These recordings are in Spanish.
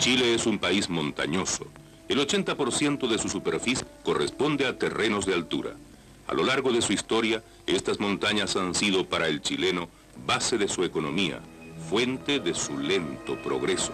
Chile es un país montañoso. El 80% de su superficie corresponde a terrenos de altura. A lo largo de su historia, estas montañas han sido para el chileno base de su economía, fuente de su lento progreso.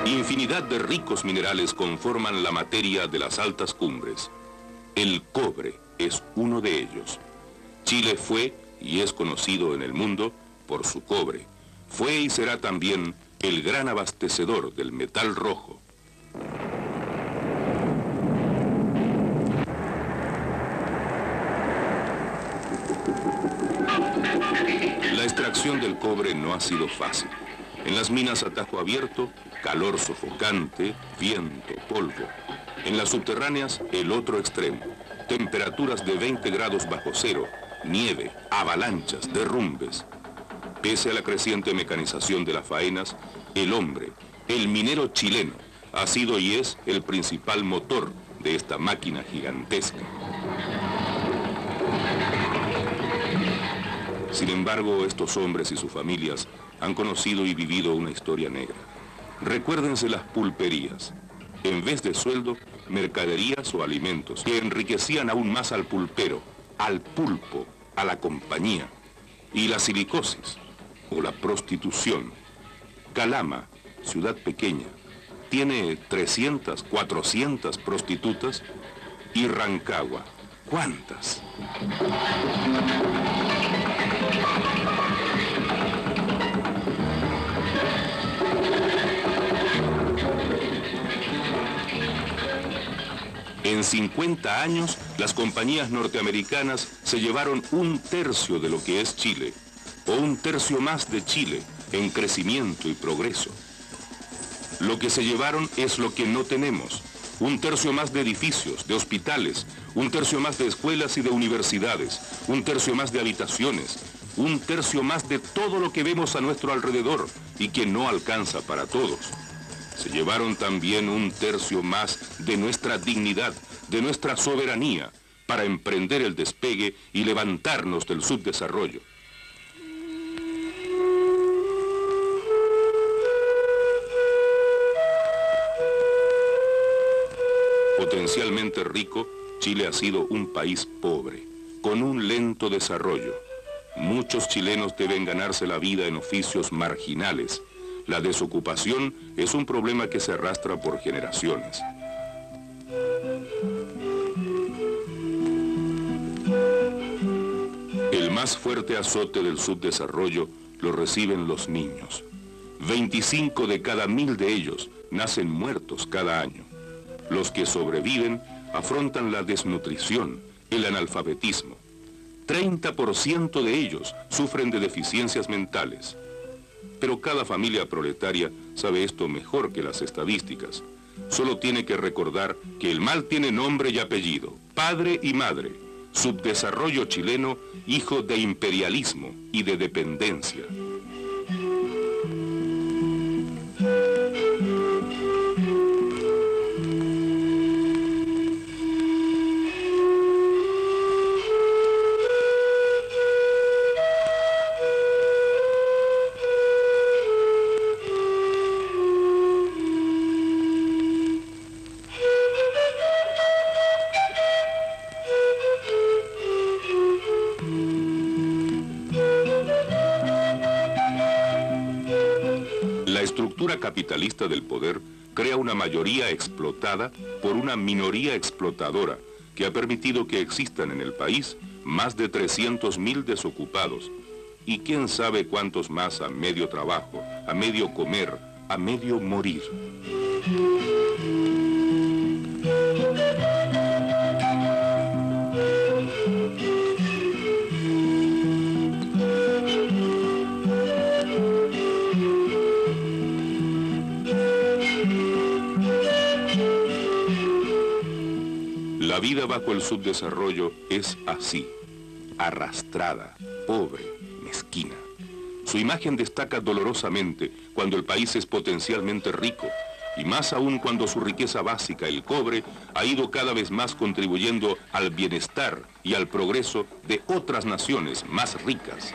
Infinidad de ricos minerales conforman la materia de las altas cumbres. El cobre es uno de ellos. Chile fue y es conocido en el mundo por su cobre. Fue y será también el gran abastecedor del metal rojo. La extracción del cobre no ha sido fácil. En las minas a tajo abierto, calor sofocante, viento, polvo. En las subterráneas, el otro extremo. Temperaturas de 20 grados bajo cero, nieve, avalanchas, derrumbes. Pese a la creciente mecanización de las faenas, el hombre, el minero chileno, ha sido y es el principal motor de esta máquina gigantesca. Sin embargo, estos hombres y sus familias han conocido y vivido una historia negra. Recuérdense las pulperías. En vez de sueldo, mercaderías o alimentos que enriquecían aún más al pulpero, al pulpo, a la compañía. Y la silicosis o la prostitución. Calama, ciudad pequeña, tiene 300, 400 prostitutas. Y Rancagua, ¿cuántas? En 50 años, las compañías norteamericanas se llevaron 1/3 de lo que es Chile, o 1/3 más de Chile, en crecimiento y progreso. Lo que se llevaron es lo que no tenemos, 1/3 más de edificios, de hospitales, 1/3 más de escuelas y de universidades, 1/3 más de habitaciones, 1/3 más de todo lo que vemos a nuestro alrededor y que no alcanza para todos. Se llevaron también 1/3 más de nuestra dignidad, de nuestra soberanía, para emprender el despegue y levantarnos del subdesarrollo. Potencialmente rico, Chile ha sido un país pobre, con un lento desarrollo. Muchos chilenos deben ganarse la vida en oficios marginales. La desocupación es un problema que se arrastra por generaciones. El más fuerte azote del subdesarrollo lo reciben los niños. 25 de cada 1000 de ellos nacen muertos cada año. Los que sobreviven afrontan la desnutrición, el analfabetismo. 30% de ellos sufren de deficiencias mentales. Pero cada familia proletaria sabe esto mejor que las estadísticas. Solo tiene que recordar que el mal tiene nombre y apellido, padre y madre. Subdesarrollo chileno, hijo de imperialismo y de dependencia. La estructura capitalista del poder crea una mayoría explotada por una minoría explotadora que ha permitido que existan en el país más de 300.000 desocupados y quién sabe cuántos más a medio trabajo, a medio comer, a medio morir. La vida bajo el subdesarrollo es así, arrastrada, pobre, mezquina. Su imagen destaca dolorosamente cuando el país es potencialmente rico y más aún cuando su riqueza básica, el cobre, ha ido cada vez más contribuyendo al bienestar y al progreso de otras naciones más ricas.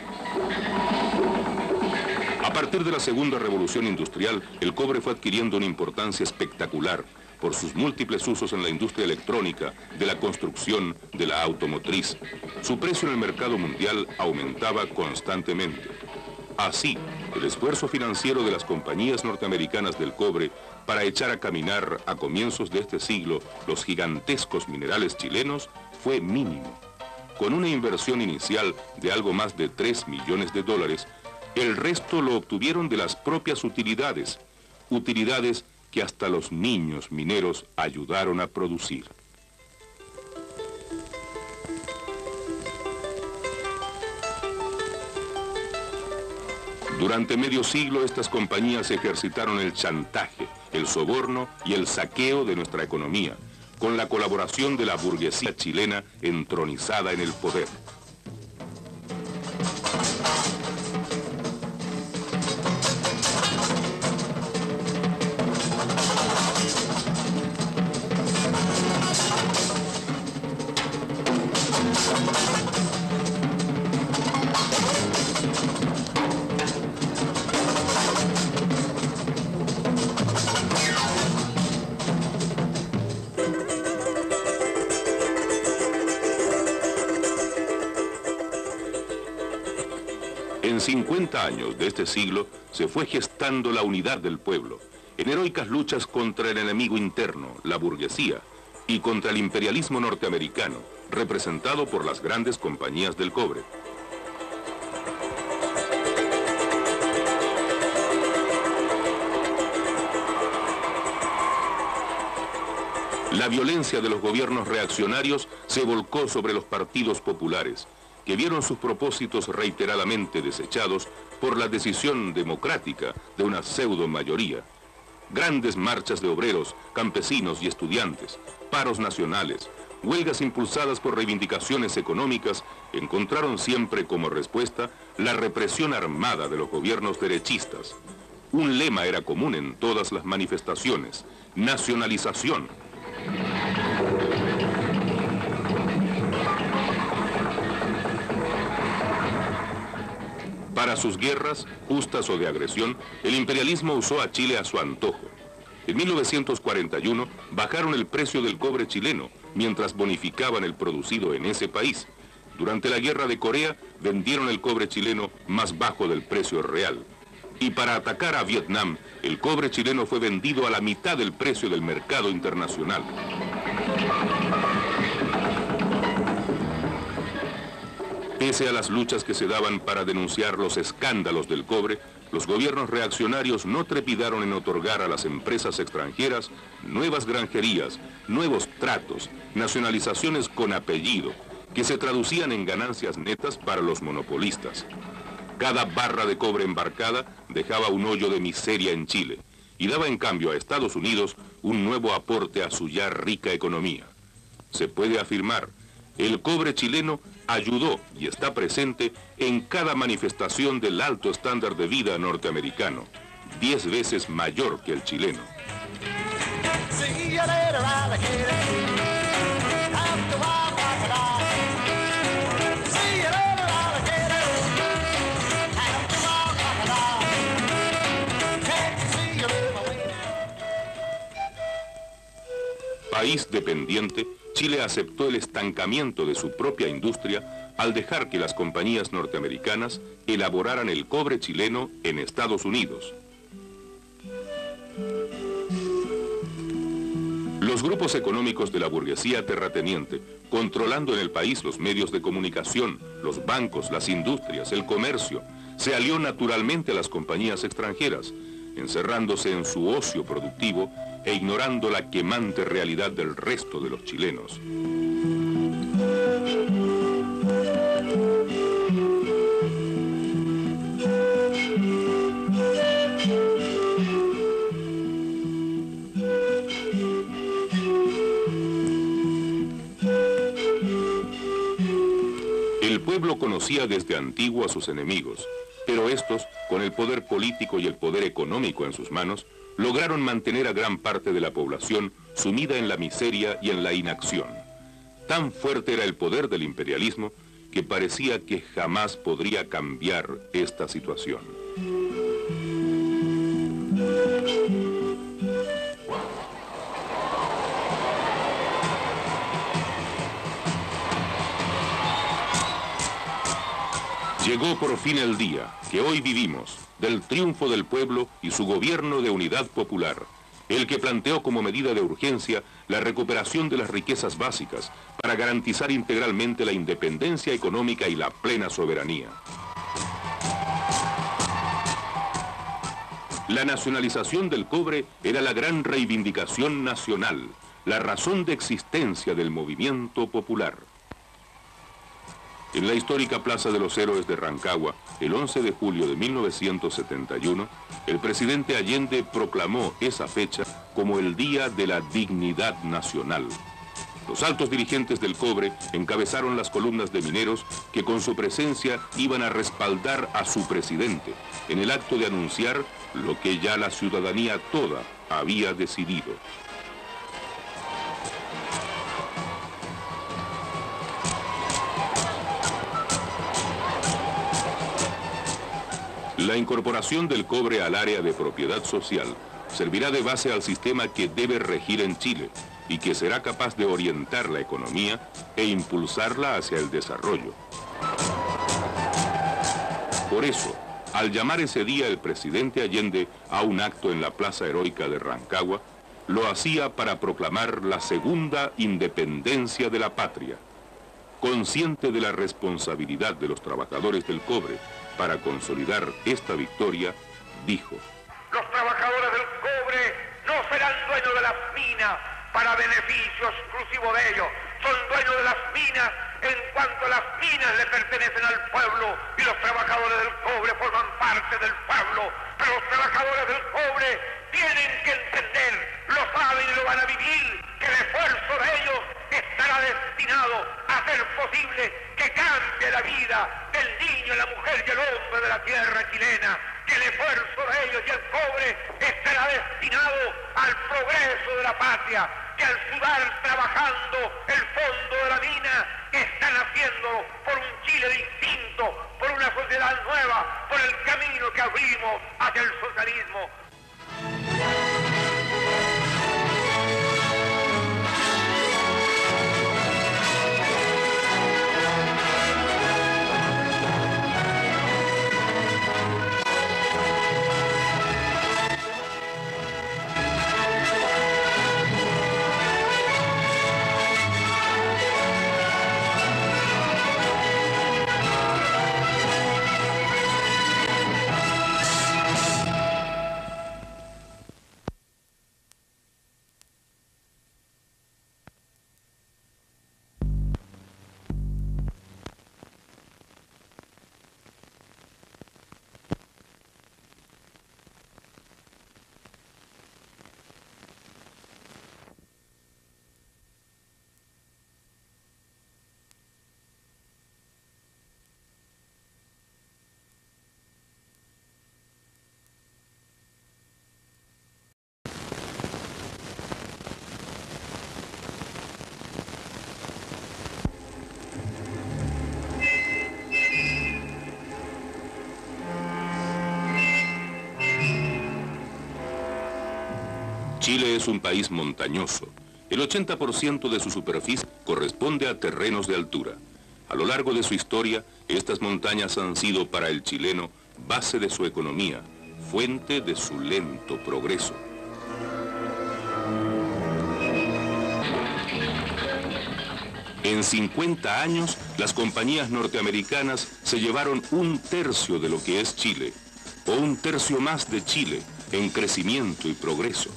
A partir de la segunda revolución industrial, el cobre fue adquiriendo una importancia espectacular por sus múltiples usos en la industria electrónica, de la construcción, de la automotriz. Su precio en el mercado mundial aumentaba constantemente. Así, el esfuerzo financiero de las compañías norteamericanas del cobre para echar a caminar a comienzos de este siglo los gigantescos minerales chilenos fue mínimo. Con una inversión inicial de algo más de $3 millones, el resto lo obtuvieron de las propias utilidades, utilidades que hasta los niños mineros ayudaron a producir. Durante medio siglo estas compañías ejercitaron el chantaje, el soborno y el saqueo de nuestra economía, con la colaboración de la burguesía chilena entronizada en el poder. En 50 años de este siglo se fue gestando la unidad del pueblo, en heroicas luchas contra el enemigo interno, la burguesía, y contra el imperialismo norteamericano, representado por las grandes compañías del cobre. La violencia de los gobiernos reaccionarios se volcó sobre los partidos populares, que vieron sus propósitos reiteradamente desechados por la decisión democrática de una pseudo mayoría. Grandes marchas de obreros, campesinos y estudiantes, paros nacionales, huelgas impulsadas por reivindicaciones económicas, encontraron siempre como respuesta la represión armada de los gobiernos derechistas. Un lema era común en todas las manifestaciones: nacionalización. Para sus guerras, justas o de agresión, el imperialismo usó a Chile a su antojo. En 1941 bajaron el precio del cobre chileno, mientras bonificaban el producido en ese país. Durante la guerra de Corea, vendieron el cobre chileno más bajo del precio real. Y para atacar a Vietnam, el cobre chileno fue vendido a la mitad del precio del mercado internacional. Pese a las luchas que se daban para denunciar los escándalos del cobre, los gobiernos reaccionarios no trepidaron en otorgar a las empresas extranjeras nuevas granjerías, nuevos tratos, nacionalizaciones con apellido, que se traducían en ganancias netas para los monopolistas. Cada barra de cobre embarcada dejaba un hoyo de miseria en Chile y daba en cambio a Estados Unidos un nuevo aporte a su ya rica economía. Se puede afirmar, el cobre chileno ayudó y está presente en cada manifestación del alto estándar de vida norteamericano, 10 veces mayor que el chileno. País dependiente, Chile aceptó el estancamiento de su propia industria al dejar que las compañías norteamericanas elaboraran el cobre chileno en Estados Unidos. Los grupos económicos de la burguesía terrateniente, controlando en el país los medios de comunicación, los bancos, las industrias, el comercio, se alió naturalmente a las compañías extranjeras, encerrándose en su ocio productivo e ignorando la quemante realidad del resto de los chilenos. El pueblo conocía desde antiguo a sus enemigos, pero estos, con el poder político y el poder económico en sus manos, lograron mantener a gran parte de la población sumida en la miseria y en la inacción. Tan fuerte era el poder del imperialismo que parecía que jamás podría cambiar esta situación. Llegó por fin el día que hoy vivimos, del triunfo del pueblo y su gobierno de unidad popular, el que planteó como medida de urgencia la recuperación de las riquezas básicas para garantizar integralmente la independencia económica y la plena soberanía. La nacionalización del cobre era la gran reivindicación nacional, la razón de existencia del movimiento popular. En la histórica Plaza de los Héroes de Rancagua, el 11 de julio de 1971, el presidente Allende proclamó esa fecha como el Día de la Dignidad Nacional. Los altos dirigentes del cobre encabezaron las columnas de mineros que con su presencia iban a respaldar a su presidente en el acto de anunciar lo que ya la ciudadanía toda había decidido. La incorporación del cobre al área de propiedad social servirá de base al sistema que debe regir en Chile y que será capaz de orientar la economía e impulsarla hacia el desarrollo. Por eso, al llamar ese día el presidente Allende a un acto en la Plaza Heroica de Rancagua, lo hacía para proclamar la segunda independencia de la patria. Consciente de la responsabilidad de los trabajadores del cobre para consolidar esta victoria, dijo: los trabajadores del cobre no serán dueños de las minas para beneficio exclusivo de ellos. Son dueños de las minas en cuanto las minas le pertenecen al pueblo y los trabajadores del cobre forman parte del pueblo. Pero los trabajadores del cobre tienen que entender, lo saben y lo van a vivir, que el esfuerzo de ellos estará destinado a hacer posible que cambie la vida del niño, la mujer y el hombre de la tierra chilena, que el esfuerzo de ellos y el cobre estará destinado al progreso de la patria, que al sudar trabajando el fondo de la mina están haciendo por un Chile distinto, por una sociedad nueva, por el camino que abrimos hacia el socialismo. Chile es un país montañoso. El 80% de su superficie corresponde a terrenos de altura. A lo largo de su historia, estas montañas han sido para el chileno base de su economía, fuente de su lento progreso. En 50 años, las compañías norteamericanas se llevaron 1/3 de lo que es Chile, o 1/3 más de Chile, en crecimiento y progreso.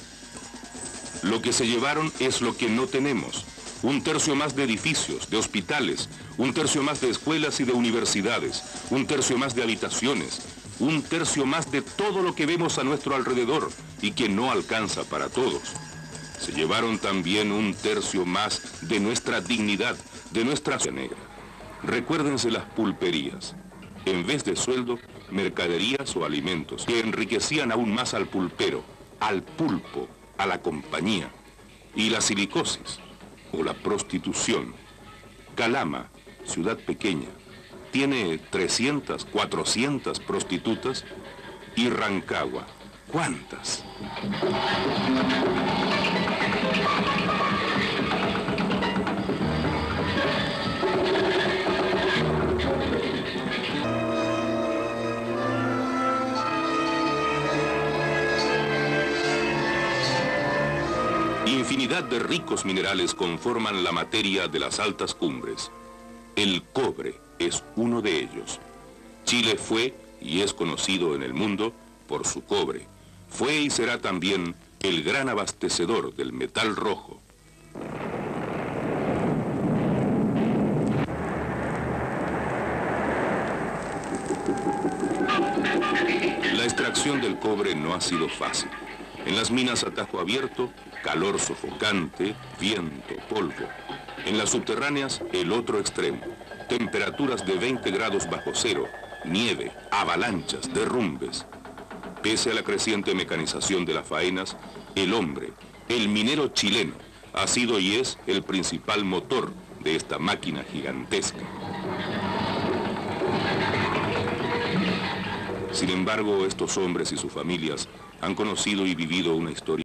Lo que se llevaron es lo que no tenemos: 1/3 más de edificios, de hospitales, 1/3 más de escuelas y de universidades, 1/3 más de habitaciones, 1/3 más de todo lo que vemos a nuestro alrededor y que no alcanza para todos. Se llevaron también 1/3 más de nuestra dignidad, de nuestra sociedad negra. Recuérdense las pulperías. En vez de sueldo, mercaderías o alimentos que enriquecían aún más al pulpero, al pulpo, a la compañía, y la silicosis, o la prostitución. Calama, ciudad pequeña, tiene 300, 400 prostitutas, y Rancagua, ¿cuántas? Infinidad de ricos minerales conforman la materia de las altas cumbres. El cobre es uno de ellos. Chile fue y es conocido en el mundo por su cobre. Fue y será también el gran abastecedor del metal rojo. La extracción del cobre no ha sido fácil. En las minas a tajo abierto, calor sofocante, viento, polvo. En las subterráneas, el otro extremo. Temperaturas de 20 grados bajo cero, nieve, avalanchas, derrumbes. Pese a la creciente mecanización de las faenas, el hombre, el minero chileno, ha sido y es el principal motor de esta máquina gigantesca. Sin embargo, estos hombres y sus familias han conocido y vivido una historia